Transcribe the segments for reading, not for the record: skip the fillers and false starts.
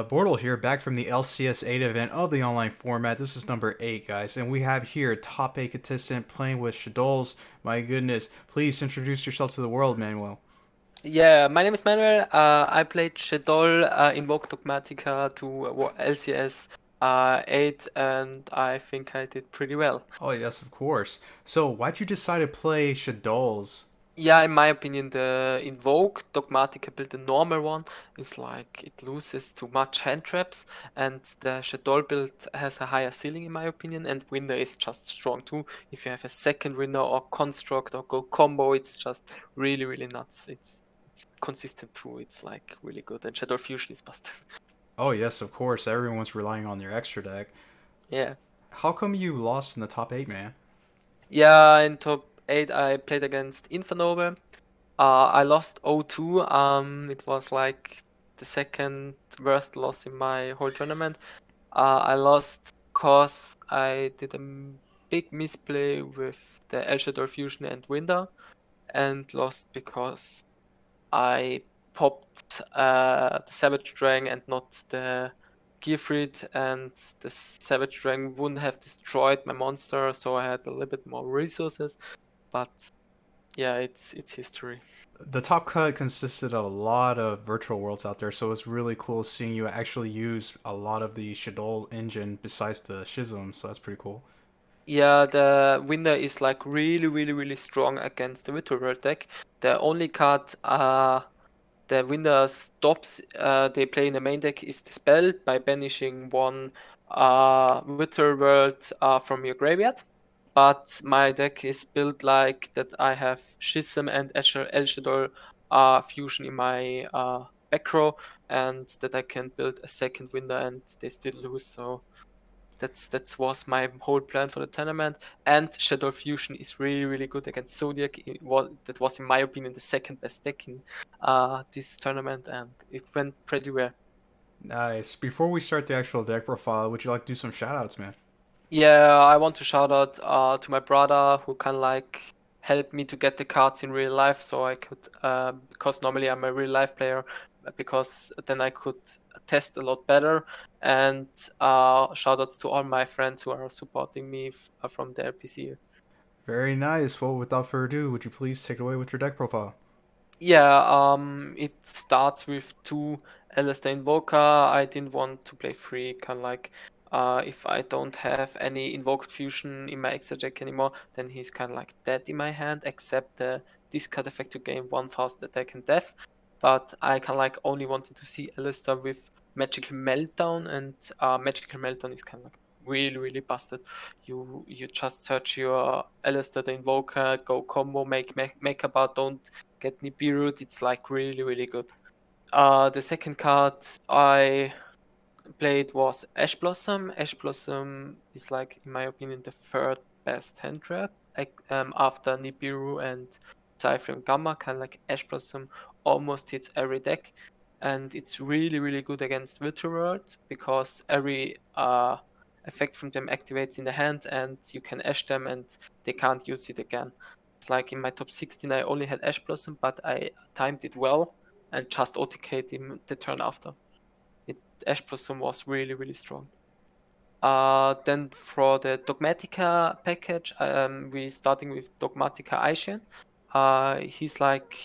BORTLE here, back from the LCS 8 event of the online format. This is number 8, guys, and we have here a top 8 contestant playing with Shaddolls. My goodness, please introduce yourself to the world, Manuel. Yeah, my name is Manuel. I played Shaddoll, Invoked Dogmatica to LCS 8, and I think I did pretty well. Oh, yes, of course. So, why'd you decide to play Shaddolls? Yeah, in my opinion, the Invoked Dogmatica build, the normal one, is like it loses too much hand traps, and the Shaddoll build has a higher ceiling, in my opinion, and Winner is just strong too. If you have a second Winner or Construct or Go Combo, it's just really, really nuts. It's consistent too. It's like really good, and Shadow Fusion is busted. Oh, yes, of course. Everyone's relying on their extra deck. Yeah. How come you lost in the top 8, man? Yeah, in top 8 I played against Infernoble. I lost 0-2. It was like the second worst loss in my whole tournament. I lost cause I did a big misplay with the El Shaddoll Fusion and Winder, and lost because I popped the Savage Dragon and not the Gearfried, and the Savage Dragon wouldn't have destroyed my monster, so I had a little bit more resources. But yeah, it's history. The top cut consisted of a lot of virtual worlds out there, so it's really cool seeing you actually use a lot of the Shaddoll engine besides the Schism, so that's pretty cool. Yeah, the winner is like really, really, really strong against the Virtual World deck. The only card the winner stops they play in the main deck is dispelled by banishing one Virtual World from your graveyard. But my deck is built like that I have Schism and El Shaddoll Fusion in my back row, and that I can build a second winner and they still lose. So that was my whole plan for the tournament. And Shadow Fusion is really, really good against Zodiac. That was, in my opinion, the second best deck in this tournament, and it went pretty well. Nice. Before we start the actual deck profile, would you like to do some shoutouts, man? Yeah, I want to shout out to my brother who can like help me to get the cards in real life, so I could because normally I'm a real life player, because then I could test a lot better. And shout outs to all my friends who are supporting me from their PC. Very nice. Well, without further ado, would you please take it away with your deck profile? Yeah, it starts with 2 Alistair Invoker. I didn't want to play 3, kind of like if I don't have any Invoked Fusion in my extra deck anymore, then he's kind of like dead in my hand, except the discard effect to gain 1000 attack and death. But I kind of like only wanted to see Alistair with Magical Meltdown, and Magical Meltdown is kind of like really, really busted. You just search your Alistair the Invoker, go combo, make a bar, don't get Nibiru. It's like really, really good. The second card I played was Ash Blossom. Ash Blossom is like, in my opinion, the third best hand trap after Nibiru and Cypher and Gamma. Kind of like Ash Blossom almost hits every deck, and it's really, really good against Virtual World because every effect from them activates in the hand, and you can Ash them and they can't use it again. It's like in my top 16 I only had Ash Blossom, but I timed it well and just OTK'd him the turn after. Ash Blossom was really, really strong. Then for the Dogmatica package, we starting with Dogmatica Aishin. He's like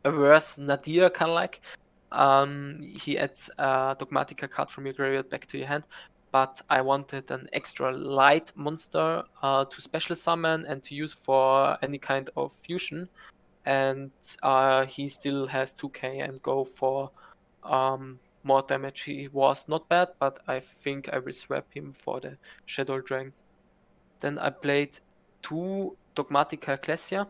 a worse Nadir, kind of like. He adds a Dogmatica card from your graveyard back to your hand, but I wanted an extra light monster to special summon and to use for any kind of fusion. And he still has 2k and go for more damage. He was not bad, but I think I will swap him for the Shadow Dragon. Then I played 2 Dogmatica Ecclesia.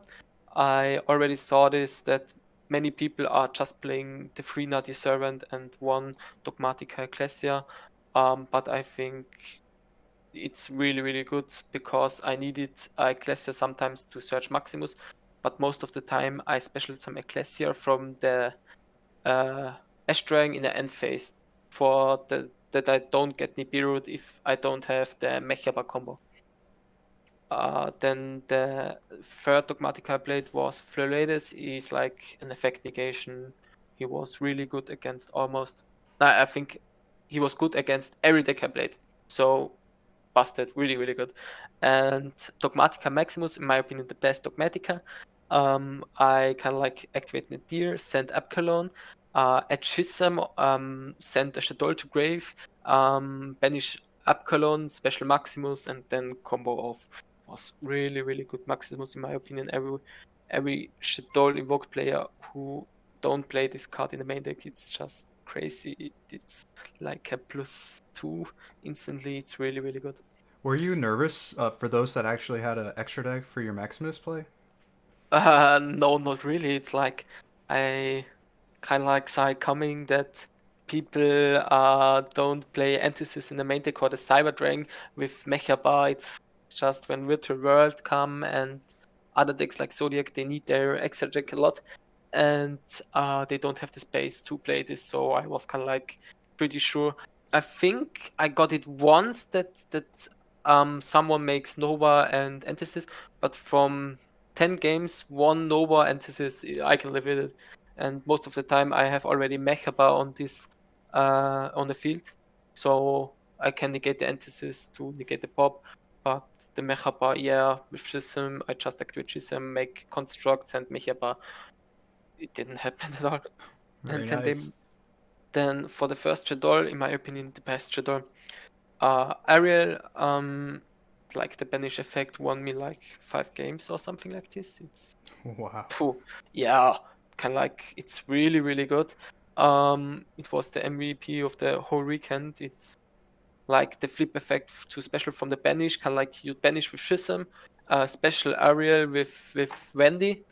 I already saw this, that many people are just playing the 3 Nutty Servant and 1 Dogmatica Ecclesia, but I think it's really, really good because I needed Ecclesia sometimes to search Maximus, but most of the time I special some Ecclesia from the Ash Dragon in the end phase for that I don't get Nibiru if I don't have the Mechaba combo. Then the third Dogmatic I played was Fleuredes. He's like an effect negation. He was really good against almost. I think he was good against every deck I played. So busted, really, really good. And Dogmatica Maximus, in my opinion, the best Dogmatica. I kind of like activate Nadir, send Abkalon, add Schism, send a Shaddoll to grave, banish Abkalon, special Maximus, and then combo off. Was really, really good Maximus, in my opinion. Every Shaddoll invoked player who don't play this card in the main deck, it's just crazy. It's like a +2 instantly. It's really, really good. Were you nervous for those that actually had an extra deck for your Maximus play? No, not really. It's like I kind of like saw it coming that people don't play Antithesis in the main deck or the Cyber Drain with Mecha Bar. It's just when Virtual World come and other decks like Zodiac, they need their extra deck a lot, and they don't have the space to play this. So I was kind of like pretty sure. I think I got it once that someone makes Nova and Antithesis, but from 10 games, one Nova Antithesis, I can live with it. And most of the time I have already Mechaba on this on the field. So I can negate the Antithesis to negate the pop. But the Mechaba, yeah, with Schism, I just activate Schism, make constructs and Mechaba. It didn't happen at all. Very And then nice. then for the first Shaddoll, in my opinion, the best Shaddoll. Ariel, like the banish effect won me like 5 games or something like this. It's Wow. yeah, kind of like it's really, really good. It was the MVP of the whole weekend. It's like the flip effect to special from the banish, kind of like you banish with Schism, special Ariel with Wendy,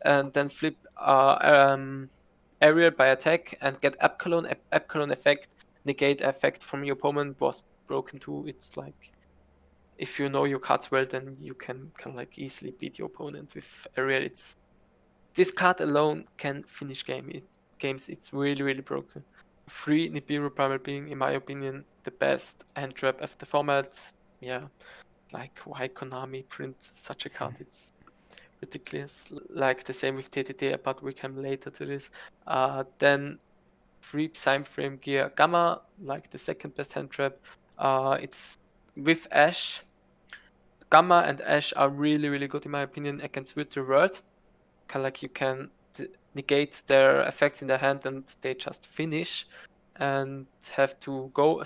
and then flip Ariel by attack and get Abkalon. Abkalon effect, negate effect from your opponent was broken too. It's like if you know your cards well, then you can like easily beat your opponent with Ariel. It's this card alone can finish games. It's really, really broken. Free Nibiru Primal Being, in my opinion, the best hand trap of the format. Yeah, like why Konami print such a card? It's ridiculous. Like the same with TTT, but we come later to this. Then free Psy Frame Gear Gamma, like the second best hand trap. It's with Ash. Gamma and Ash are really, really good in my opinion against Virtual World. Kind of like you can negate their effects in their hand and they just finish and have to go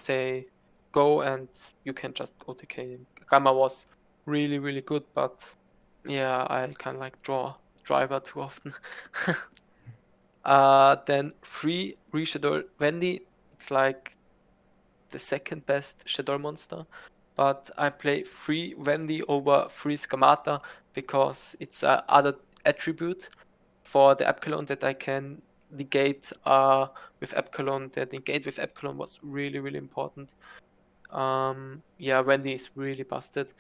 and you can just OTK. Gamma was really, really good, but yeah, I kind of like draw driver too often. Then free Reshadow Wendy, it's like the second best Shadow monster, but I play free Wendy over free Skamata because it's a other attribute for the Epsilon that I can negate with Epsilon. The negate with Epsilon was really, really important. Yeah, Wendy is really busted.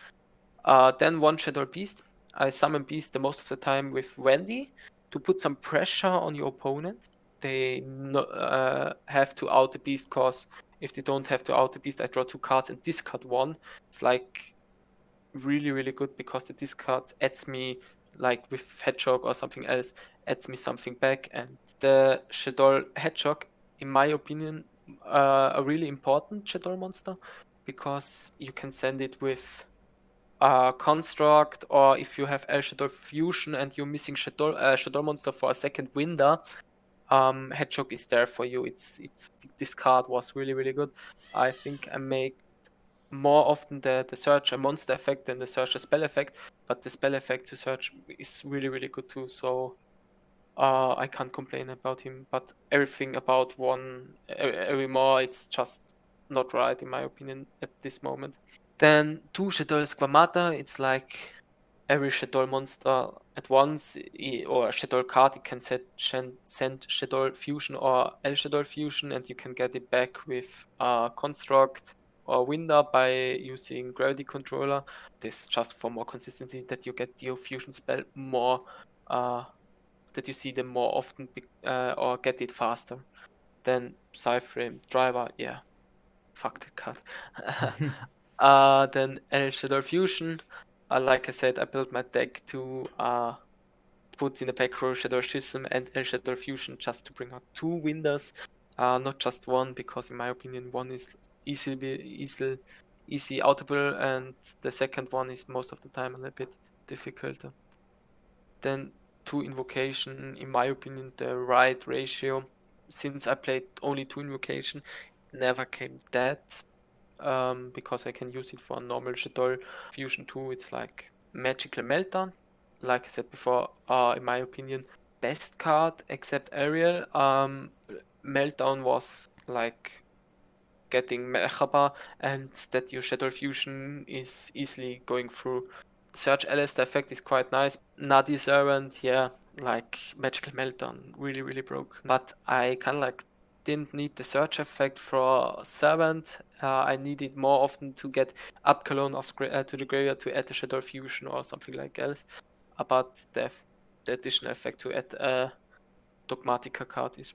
Then one Shadow Beast. I summon Beast the most of the time with Wendy to put some pressure on your opponent. They have to out the Beast, cause if they don't have to out the Beast, I draw 2 cards and discard 1. It's like really, really good because the discard adds me, like with Hedgehog or something else, adds me something back. And the Shaddoll Hedgehog, in my opinion, a really important Shaddoll monster because you can send it with construct, or if you have El Shaddoll Fusion and you're missing Shaddoll monster for a second window, Hedgehog is there for you. It's this card was really, really good. I think I make more often the search a monster effect than the search a spell effect, but the spell effect to search is really, really good too. So I can't complain about him, but everything about every more, it's just not right in my opinion at this moment. Then 2 Shaddoll Squamata, it's like every Shaddoll monster at once, or a Shaddoll card, you can send Shaddoll Fusion or El Shaddoll Fusion, and you can get it back with Construct or Winder by using Gravity Controller. This just for more consistency, that you get your Fusion spell more, that you see them more often, or get it faster. Then Psyframe Driver, yeah, fuck the card. Then El Shaddoll Fusion. Like I said, I built my deck to put in the back row Shaddoll Schism and El Shaddoll Fusion just to bring out 2 winders. not just one, because in my opinion one is easy outable, and the second one is most of the time a little bit difficult. Then 2 invocation, in my opinion, the right ratio. Since I played only 2 invocation, never came that, because I can use it for normal Shaddoll. Fusion 2, it's like magical meltdown. Like I said before, in my opinion, best card except Ariel. Meltdown was like getting Mechaba, and that your Shaddoll Fusion is easily going through. Surge LS, the effect is quite nice. Nadi Servant, yeah, like Magical Meltdown, really broke. But I kind of like didn't need the Surge effect for Servant. I needed more often to get up Cologne to the graveyard to add the Shaddoll Fusion or something like else. But the additional effect to add a Dogmatica card is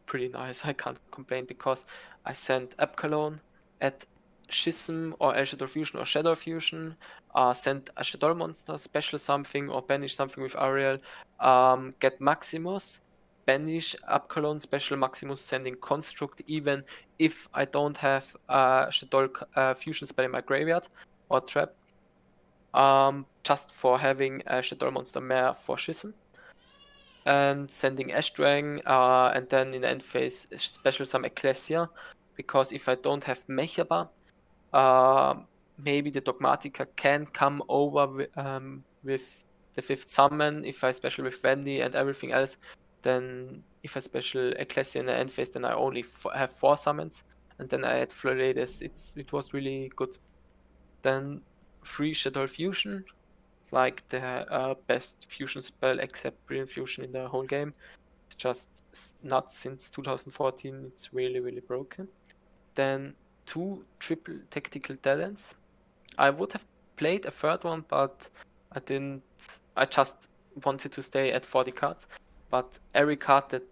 pretty nice. I can't complain, because I sent Epsilon at Schism or El Shadow Fusion or Shadow Fusion, send a Shadow monster, special something or banish something with Ariel, get Maximus, banish Epsilon, special Maximus, sending Construct, even if I don't have a Shadow Fusion spell in my graveyard or trap, just for having a Shadow monster mare for Schism. And sending Ashdrang, and then in the end phase special some Ecclesia, because if I don't have Mechaba, maybe the Dogmatica can come over with the 5th summon. If I special with Wendy and everything else, then if I special Ecclesia in the end phase, then I only have 4 summons, and then I had Florides. It was really good. Then 3 Shadow Fusion, like the best fusion spell except Brilliant Fusion in the whole game. It's just not since 2014. It's really broken. Then 2 triple tactical talents. I would have played a third one, but I didn't. I just wanted to stay at 40 cards. But every card that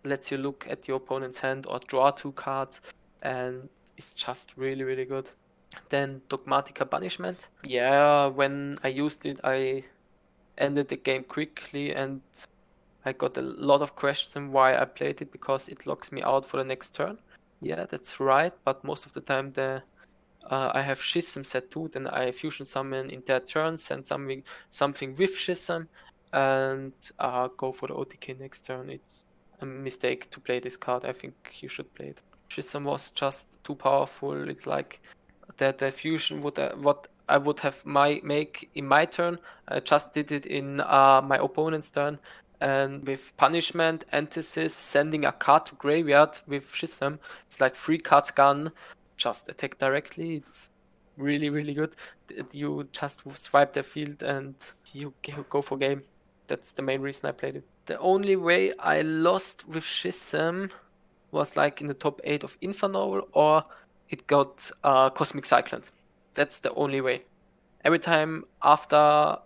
lets you look at your opponent's hand or draw 2 cards, and it's just really good. Then Dogmatica Banishment. Yeah, when I used it, I ended the game quickly, and I got a lot of questions why I played it, because it locks me out for the next turn. Yeah, that's right, but most of the time I have Schism set too, then I fusion summon in their turn, send something with Schism, and go for the OTK next turn. It's a mistake to play this card. I think you should play it. Schism was just too powerful. It's like that the fusion would what I would have make in my turn. I just did it in my opponent's turn, and with punishment, antithesis, sending a card to graveyard with Schism, it's like 3 cards gone. Just attack directly. It's really good. You just swipe their field and you go for game. That's the main reason I played it. The only way I lost with Schism was like in the top 8 of Inferno, or it got Cosmic Cyclone. That's the only way. Every time after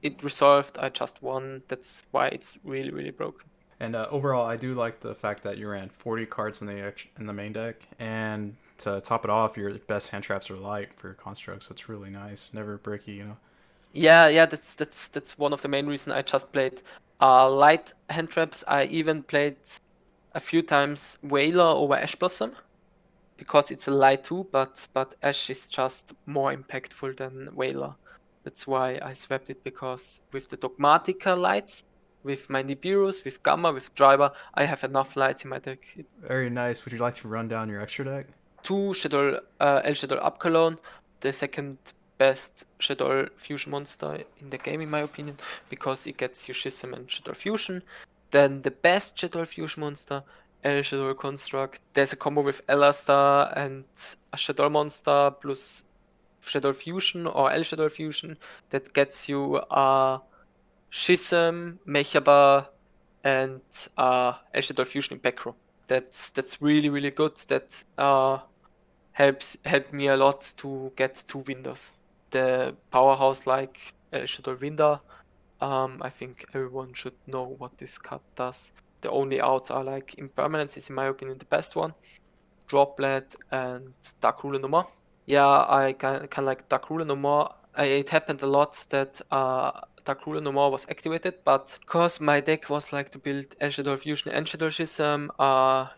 it resolved, I just won. That's why it's really broken. And overall, I do like the fact that you ran 40 cards in the main deck, and to top it off, your best hand traps are light for constructs. So it's really nice, never bricky, you know. Yeah. That's one of the main reasons I just played light hand traps. I even played a few times Whaler over Ash Blossom, because it's a light too, but Ash is just more impactful than Whaler. That's why I swapped it, because with the Dogmatica lights, with my Nibiru's, with Gamma, with Driver, I have enough lights in my deck. Very nice. Would you like to run down your extra deck? 2 Shaddoll, El Shaddoll Upcolon, the second best Shaddoll Fusion monster in the game, in my opinion, because it gets you Schism and Shaddoll Fusion. Then the best Shaddoll Fusion monster, El Shaddoll Construct. There's a combo with Elastar and a Shaddoll monster plus Shaddoll Fusion or El Shaddoll Fusion that gets you Schism, Mechaba, and El Shaddoll Fusion in back row. That's really good. That helped me a lot to get 2 windows. The powerhouse like El Shaddoll Winda. I think everyone should know what this card does. The only outs are like Impermanence is in my opinion the best one, Droplet, and Dark Ruler no more. Yeah, I can like Dark Ruler no more. It happened a lot that Dark Ruler no more was activated, but because my deck was like to build Shaddoll Fusion and Shaddoll Schism,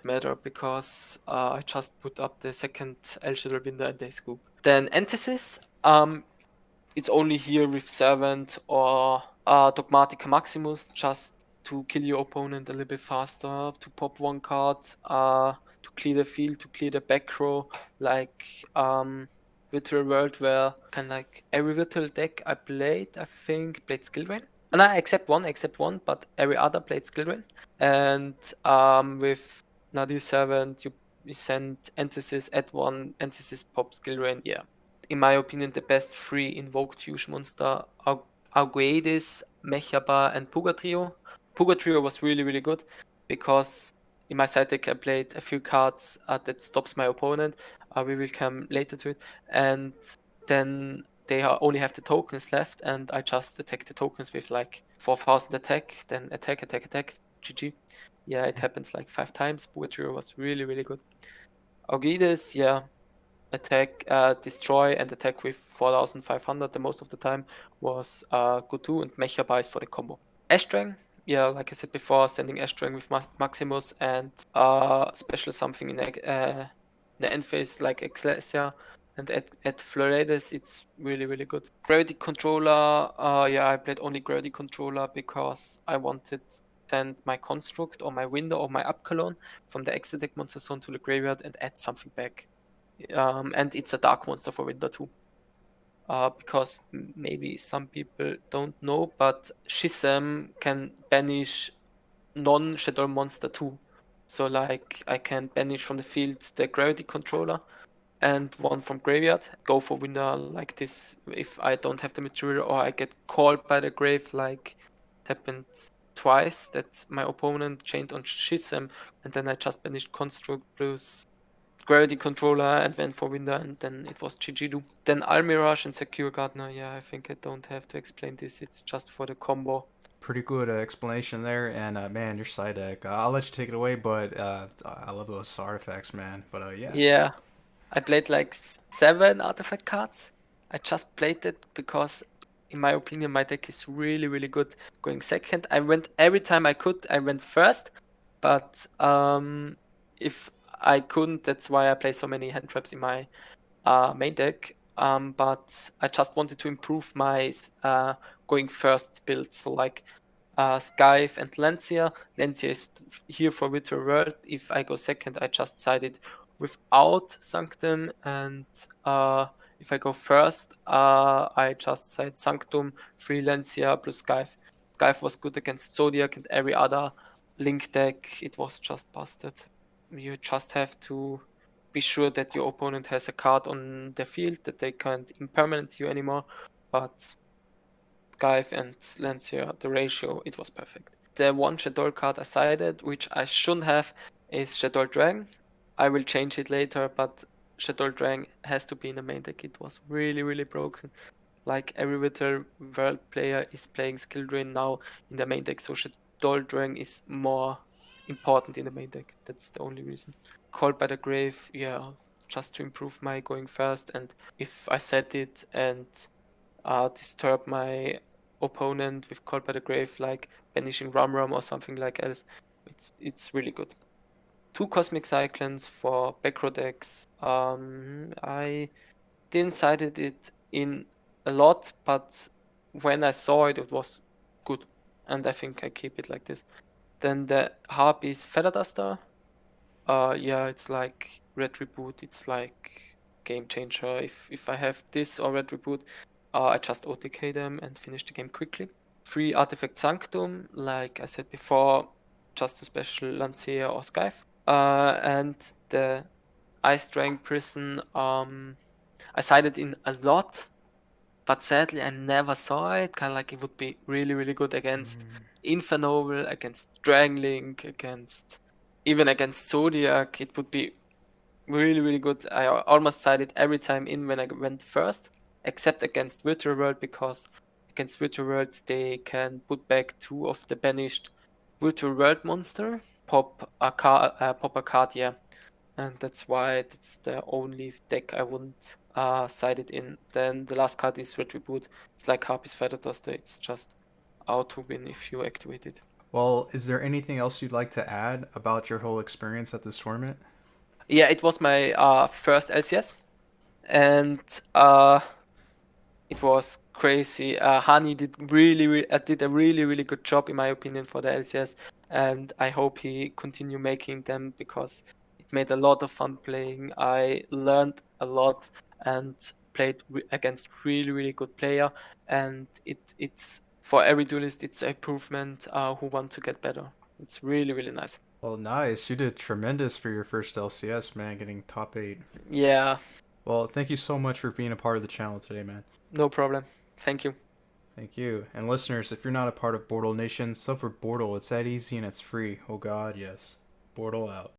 matter because I just put up the second Shaddoll Binder and they scoop. Then Antithesis, it's only here with Servant or Dogmatica Maximus, just to kill your opponent a little bit faster, to pop one card, to clear the field, to clear the back row, like Virtual World, where kind of like every virtual deck I played, I think, played Skill Drain. No, except one, but every other played Skill Drain. And with Nadir Servant, you send Antithesis, add one, Antithesis, pop Skill Drain, yeah. In my opinion, the best three Invoked Fusion monster are Arguedes, Mechaba, and Pugatrio. Pugatrio was really good because in my side deck I played a few cards that stops my opponent. We will come later to it. And then they only have the tokens left, and I just attack the tokens with like 4,000 attack, then attack, GG. Yeah, it happens like 5 times. Pugatrio was really good. Arguedes, yeah, attack, destroy and attack with 4,500 the most of the time was good too, and Mechaba is for the combo. Ashdrang, yeah, like I said before, sending Ashdrang with Maximus and special something in the end phase like Ecclesia and at Florides, it's really good. Gravity Controller, yeah, I played only Gravity Controller because I wanted to send my Construct or my Window or my Upcolon from the extra deck monster zone to the graveyard and add something back. And it's a dark monster for Winter too. Because maybe some people don't know, but Schism can banish non-Shaddoll monster too. So like I can banish from the field the Gravity Controller and one from graveyard, go for winner like this if I don't have the material or I get called by the grave, like it happened twice that my opponent chained on Schism and then I just banished Construct plus Gravity Controller and went for winner, and then it was GG. Then Almirage and Secure Gardener, yeah, I think I don't have to explain this, it's just for the combo. Pretty good explanation there, and man, your side deck. I'll let you take it away, but I love those artifacts, man. But yeah. Yeah, I played like 7 artifact cards. I just played it because, in my opinion, my deck is really good going second. I went every time I could, I went first, but if I couldn't, that's why I play so many hand traps in my main deck. But I just wanted to improve my going first build. So like Scythe and Lancia. Lancia is here for Virtual World. If I go second, I just sided without Sanctum, and if I go first, I just side Sanctum, 3 Lancia plus Scythe. Scythe was good against Zodiac and every other Link deck. It was just busted. You just have to be sure that your opponent has a card on the field that they can't impermanence you anymore, but Scythe and Lancia, the ratio, it was perfect. The one Shaddoll card I sided, which I shouldn't have, is Shaddoll Drang. I will change it later, but Shaddoll Drang has to be in the main deck. It was really broken. Like every Virtual World player is playing Skill Drain now in the main deck, so Shaddoll Drang is more important in the main deck. That's the only reason. Called by the Grave, yeah, just to improve my going first, and if I set it and disturb my opponent with Called by the Grave, like banishing Rum or something like else, it's really good. 2 Cosmic Cyclones for back row decks. I didn't sided it in a lot, but when I saw it, it was good, and I think I keep it like this. Then the Harpies Feather Duster. Yeah, it's like Red Reboot. It's like game changer. If I have this or Red Reboot, I just OTK them and finish the game quickly. 3 Artifact Sanctum, like I said before, just to special Lancia or Scythe. And the Ice Dragon Prison, I sided in a lot, but sadly I never saw it. Kind of like it would be really good against Infernoble, against Dragonlink, even against Zodiac. It would be really good. I almost sided every time in when I went first, except against Virtual World, because against Virtual World they can put back 2 of the banished Virtual World monster, pop a card, yeah, and that's why that's the only deck I wouldn't sided in. Then the last card is Retribute. It's like Harpy's Feather Duster. It's just out to win if you activate it. Well, is there anything else you'd like to add about your whole experience at this tournament? Yeah, it was my first LCS, and it was crazy. Hani did did a really good job in my opinion for the LCS, and I hope he continue making them because it made a lot of fun playing. I learned a lot and played against really good player, and it's for every duelist it's an improvement who want to get better. It's really nice. Well, nice. You did tremendous for your first LCS, man, getting top 8. Yeah, Well, thank you so much for being a part of the channel today, man. no problem. Thank you. Thank you. And listeners, if you're not a part of BORTLE Nation, sub for BORTLE. It's that easy and it's free. Oh god, yes. BORTLE out.